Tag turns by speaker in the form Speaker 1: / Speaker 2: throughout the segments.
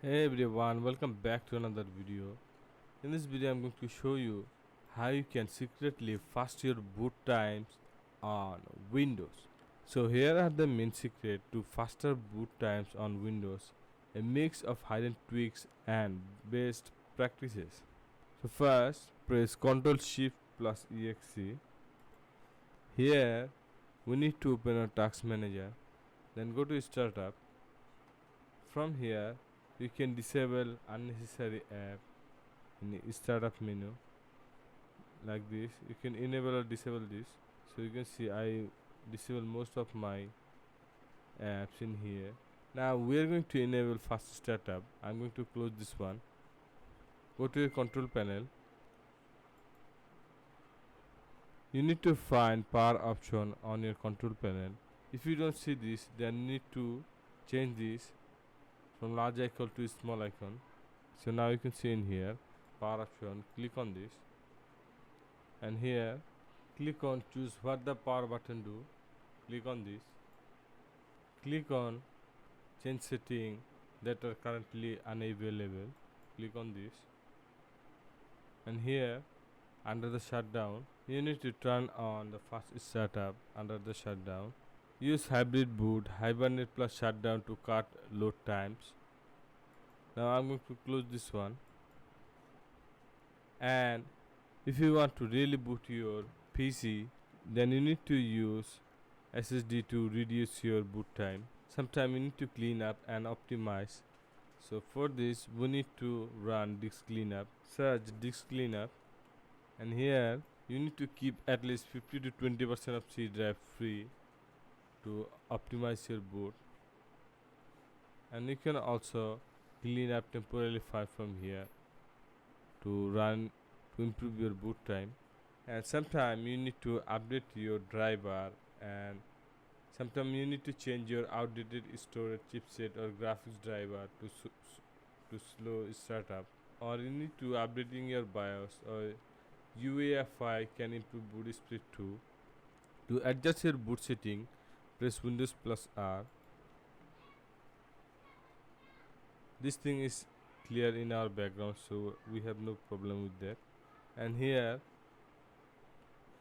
Speaker 1: Hey everyone, welcome back to another video. In this video I'm going to show you how you can secretly fast your boot times on Windows. So here are the main secret to faster boot times on Windows, a mix of hidden tweaks and best practices. So first press Ctrl Shift plus EXE. Here we need to open a task manager, then go to startup. From here you can disable unnecessary app in the startup menu like this. You can enable or disable this. So you can see I disable most of my apps in here. Now we are going to enable fast startup. I'm going to close this one. Go to your control panel. You need to find power option on your control panel. If you don't see this, then you need to change this from large icon to small icon. So now you can see in here power option, click on this, and here click on choose what the power button do. Click on this, click on change setting that are currently unavailable. Click on this, and here under the shutdown you need to turn on the fast startup. Under the shutdown, use hybrid boot hibernate plus shutdown to cut load times. Now I'm going to close this one, and if you want to really boot your PC, then you need to use SSD to reduce your boot time. Sometimes you need to clean up and optimize. So for this we need to run disk cleanup. Search disk cleanup, and here you need to keep at least 50 to 20% of C drive free to optimize your boot. And you can also clean up temporarily file from here to run to improve your boot time. And sometimes you need to update your driver, and sometimes you need to change your outdated storage chipset or graphics driver to slow startup, or you need to updating your BIOS, or UEFI can improve boot speed too. To adjust your boot setting, press Windows plus R. This thing is clear in our background, so we have no problem with that. And here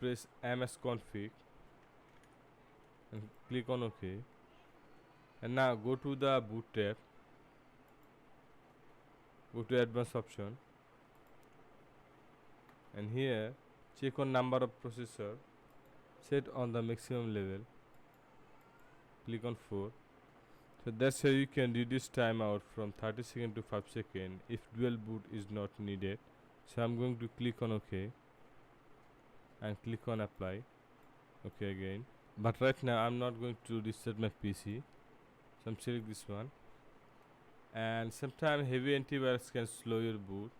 Speaker 1: press msconfig and click on OK. And now go to the boot tab, go to advanced option, and here check on number of processor, set on the maximum level, click on 4. So that's how you can reduce timeout from 30 seconds to 5 seconds if dual boot is not needed. So I'm going to click on OK and click on apply. OK again. But right now I'm not going to restart my PC. So I'm select this one. And sometimes heavy antivirus can slow your boot.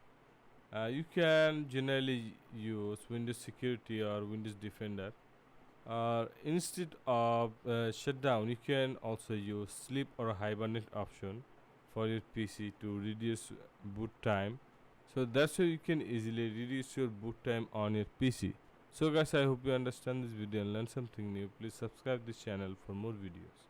Speaker 1: You can generally use Windows Security or Windows Defender. Instead of shutdown, you can also use sleep or hibernate option for your PC to reduce boot time. So that's how you can easily reduce your boot time on your PC. So guys, I hope you understand this video and learn something new. Please subscribe this channel for more videos.